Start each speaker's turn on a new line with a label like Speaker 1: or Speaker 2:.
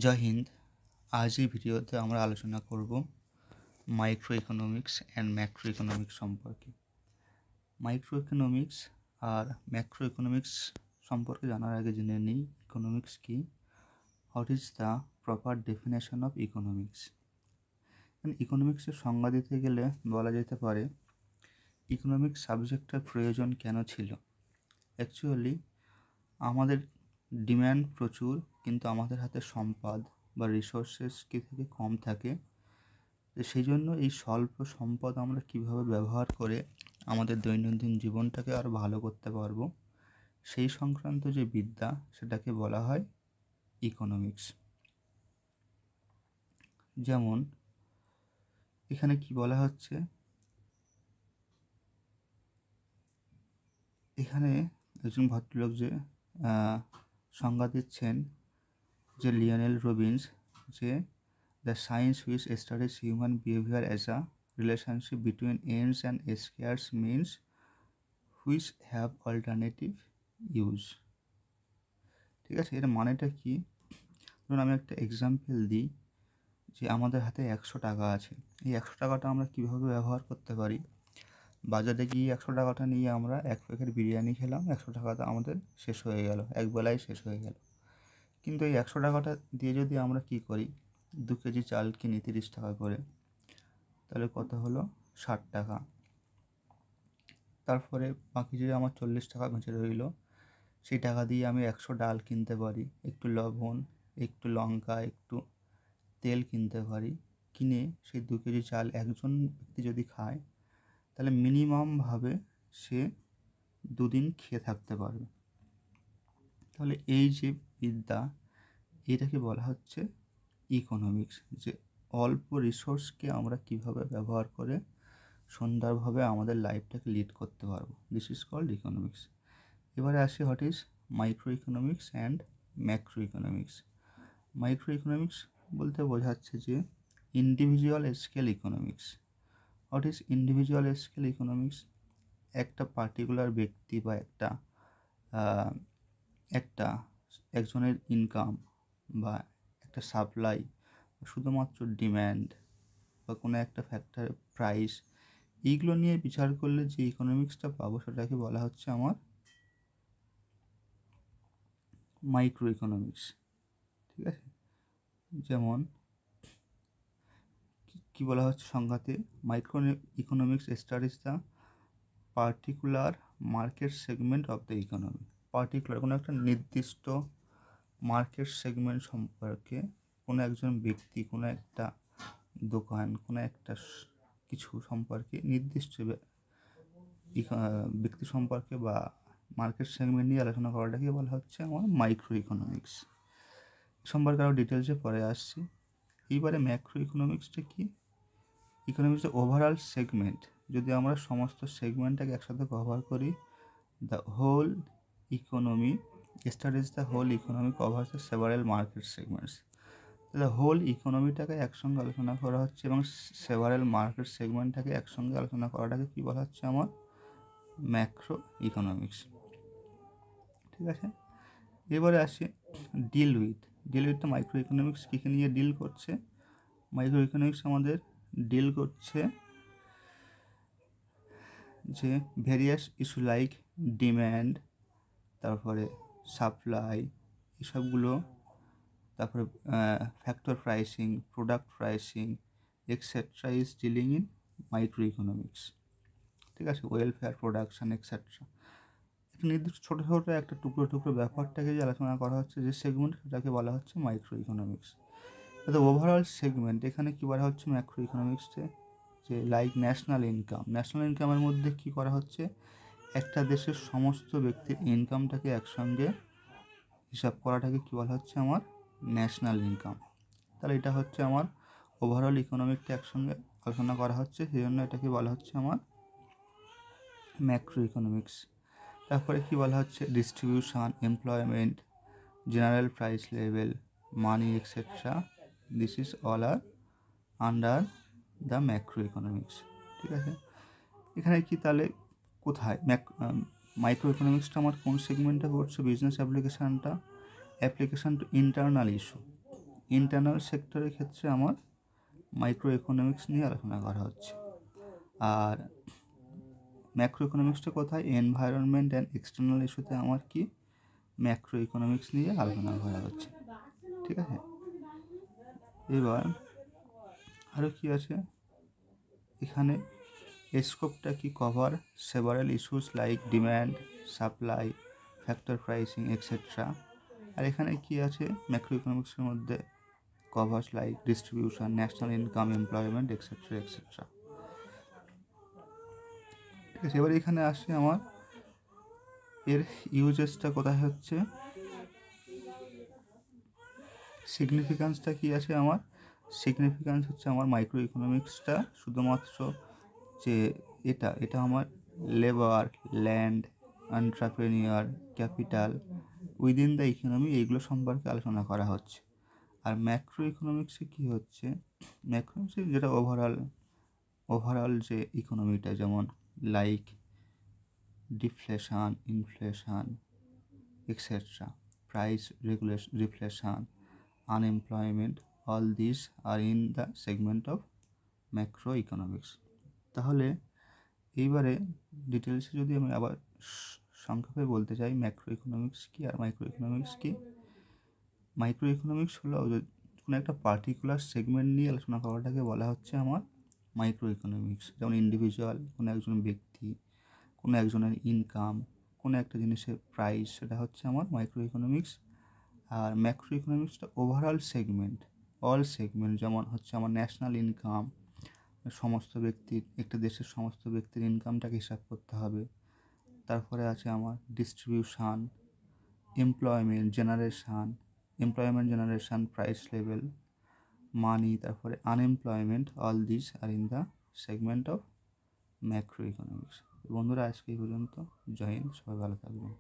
Speaker 1: জয় হিন্দ। আজ এই ভিডিওতে আমরা আলোচনা করব micro economics and macro economics সম্পর্কে। মাইক্রো ইকোনমিক্স আর ম্যাক্রো ইকোনমিক্স সম্পর্কে জানার আগে জেনে নিই ইকোনমিক্স কী, what is the proper definition of economics. ইকোনমিক্সের সংজ্ঞা দিতে গেলে বলা যেতে পারে ইকোনমিক্স সাবজেক্টটার প্রয়োজন কেন ছিল। অ্যাকচুয়ালি আমাদের ডিম্যান্ড প্রচুর, কিন্তু আমাদের হাতে সম্পদ বা রিসোর্সেস কি থেকে কম থাকে। সেই জন্য এই স্বল্প সম্পদ আমরা কিভাবে ব্যবহার করে আমাদের দৈনন্দিন জীবনটাকে আরও ভালো করতে পারবো, সেই সংক্রান্ত যে বিদ্যা সেটাকে বলা হয় ইকোনমিক্স। যেমন এখানে কি বলা হচ্ছে, এখানে একজন ভদ্রলোক যে সংজ্ঞা দিচ্ছেন যে লিওনেল রবিন্স, যে the science which studies human behaviour as a relationship between ends and scarce means which have alternative use. ঠিক আছে, এর মানেটা কি? ধরুন আমি একটা এক্সাম্পল দিই, যে আমাদের হাতে 100 টাকা আছে। এই 100 টাকাটা আমরা কীভাবে ব্যবহার করতে পারি। বাজারে গিয়ে 100 টাকাটা নিয়ে আমরা এক প্যাকেট বিরিয়ানি খেলাম, 100 টাকাটা আমাদের শেষ হয়ে গেল, একবেলায় শেষ হয়ে গেল। কিন্তু এই 100 টাকাটা দিয়ে যদি আমরা কি করি, 2 কেজি চাল কিনি 30 টাকা করে, তাহলে কত হলো? 60 টাকা। তারপরে বাকি যে আমার 40 টাকা বেঁচে রইল, সেই টাকা দিয়ে আমি 100 ডাল কিনতে পারি, একটু লবণ, একটু লঙ্কা, একটু তেল কিনতে পারি। কিনে সেই 2 কেজি চাল একজন ব্যক্তি যদি খায়, তাহলে মিনিমামভাবে সে 2 দিন খেয়ে থাকতে পারবে। তাহলে এই যে বিদ্যা, এটাকে বলা হচ্ছে ইকোনমিক্স, যে অল্প রিসোর্সকে আমরা কিভাবে ব্যবহার করে সুন্দরভাবে আমাদের লাইফটাকে লিড করতে পারবো। This is called economics. এবারে আসি what is micro economics and macro economics. Micro economics বলতে বোঝাচ্ছে যে individual scale economics. What is individual scale economics? একটা পার্টিকুলার ব্যক্তি বা একজনের ইনকাম বা একটা সাপ্লাই, শুধুমাত্র ডিম্যান্ড বা কোনো একটা ফ্যাক্টর প্রাইস, এইগুলো নিয়ে বিচার করলে যে ইকোনমিক্সটা পাবো সেটাকে বলা হচ্ছে আমার মাইক্রো ইকোনমিক্স। ঠিক আছে, যেমন কি বলা হচ্ছে সংজ্ঞাতে, microeconomics studies the particular market segment of the economy. Particular কোনো একটা নির্দিষ্ট মার্কেট সেগমেন্ট সম্পর্কে, কোনো একজন ব্যক্তি, কোনো একটা দোকান, কোনো একটা কিছু সম্পর্কে, নির্দিষ্ট ব্যক্তি সম্পর্কে বা মার্কেট সেগমেন্ট নিয়ে আলোচনা করাটাকে বলা হচ্ছে আমার মাইক্রো ইকোনমিক্স। সম্পর্কে আরও ডিটেলসে পরে আসছি। এইবারে ম্যাক্রো ইকোনমিক্সটা কি? ইকোনমিক্সটা ওভারঅল সেগমেন্ট। যদি আমরা সমস্ত সেগমেন্টটাকে একসাথে কভার করি, the whole economy studies the whole economy covers the several market segments. তাহলে হোল ইকোনমিটাকে একসঙ্গে আলোচনা করা হচ্ছে এবং সেভারাল মার্কেট সেগমেন্টটাকে একসঙ্গে আলোচনা করাটাকে কী বলা হচ্ছে আমার ম্যাক্রো ইকোনমিক্স। ঠিক আছে, এবারে আসি ডিল উইথ মাইক্রো ইকোনমিক্স কী কী নিয়ে ডিল করছে। মাইক্রো ইকোনমিক্স আমাদের ডিল করছে যে ভেরিয়াস ইস্যু লাইক ডিম্যান্ড, তারপরে সাপ্লাই, এসবগুলো, তারপরে factor pricing, product pricing etcetera is dealing in micro economics. ঠিক আছে, ওয়েলফেয়ার, প্রোডাকশান এক্সেট্রা। একটা নির্দিষ্ট ছোটো ছোটো একটা টুকরো ব্যাপারটাকে যে আলোচনা করা হচ্ছে, যে সেগমেন্ট, সেটাকে বলা হচ্ছে মাইক্রো ইকোনমিক্স। কিন্তু ওভারঅল সেগমেন্ট এখানে কী বলা হচ্ছে ম্যাক্রো ইকোনমিক্সে, যে লাইক ন্যাশনাল ইনকামের মধ্যে কী করা হচ্ছে, একটা দেশের সমস্ত ব্যক্তির ইনকামটাকে একসঙ্গে হিসাব করাটাকে কী বলা হচ্ছে আমার ন্যাশনাল ইনকাম। তাহলে এটা হচ্ছে আমার ওভারঅল ইকোনমিকটা একসঙ্গে আলোচনা করা হচ্ছে, সেই জন্য এটাকে বলা হচ্ছে আমার ম্যাক্রো ইকোনমিক্স। তারপরে কী বলা হচ্ছে, distribution, employment, general price level, money etcetera, this is all are under the macro economics. ঠিক আছে, এখানে কি তাহলে কোথায় মাইক্রো ইকোনমিক্সটা আমার কোন সেগমেন্টটা করছে? Business application to internal issue. Internal সেক্টরের ক্ষেত্রে আমার মাইক্রো ইকোনমিক্স নিয়ে আলোচনা করা হচ্ছে। আর ম্যাক্রো ইকোনমিক্সটা কোথায়? এনভায়রনমেন্ট অ্যান্ড এক্সটার্নাল ইস্যুতে আমার কি ম্যাক্রো ইকোনমিক্স নিয়ে আলোচনা করা হচ্ছে। ঠিক আছে, এবার আরও কি আছে এখানে? স্কোপটা কি? Cover several issues like demand, supply, factor pricing etcetera. আর এখানে কি আছে ম্যাক্রো ইকোনমিক্সের মধ্যে? Covers like distribution, national income, employment etcetera etcetera. ঠিক আছে, এবার এখানে আসে আমার এর ইউজেসটা কোথায় হচ্ছে, সিগনিফিক্যান্সটা কি আছে আমার? সিগনিফিক্যান্স হচ্ছে আমার মাইক্রো ইকোনমিক্সটা শুধুমাত্র যে এটা আমার labour, land, entrepreneur, capital, within the economy, এইগুলো সম্পর্কে আলোচনা করা হচ্ছে। আর ম্যাক্রো ইকোনমিক্সে কী হচ্ছে? ম্যাক্রো ইকোনমিক্সে যেটা ওভারঅল যে ইকোনমিটা, যেমন like deflation, inflation etcetera, price reflation, unemployment, all this are in the segment of macro economics. তাহলে এইবারে ডিটেলসে যদি আমি আবার সংক্ষেপে বলতে চাই ম্যাক্রো ইকোনমিক্স কী আর মাইক্রো ইকোনমিক্স কী। মাইক্রো ইকোনমিক্স হলো কোনো একটা পার্টিকুলার সেগমেন্ট নিয়ে আলোচনা করাটাকে বলা হচ্ছে আমার মাইক্রো ইকোনমিক্স। যেমন ইন্ডিভিজুয়াল, কোনো একজন ব্যক্তি, কোনো একজনের ইনকাম, কোনো একটা জিনিসের প্রাইস, সেটা হচ্ছে আমার মাইক্রো ইকোনমিক্স। আর ম্যাক্রো ইকোনমিক্সটা ওভারঅল সেগমেন্ট, অল সেগমেন্ট, যেমন হচ্ছে আমার ন্যাশনাল ইনকাম, সমস্ত ব্যক্তির, একটা দেশের সমস্ত ব্যক্তির ইনকামটাকে হিসাব করতে হবে। তারপরে আছে আমার distribution, employment generation, price level, money, তারপরে unemployment, all this are in the segment of macro economics. বন্ধুরা, আজকে এই পর্যন্ত। জয় হিন্দ, সবাই ভালো থাকবেন।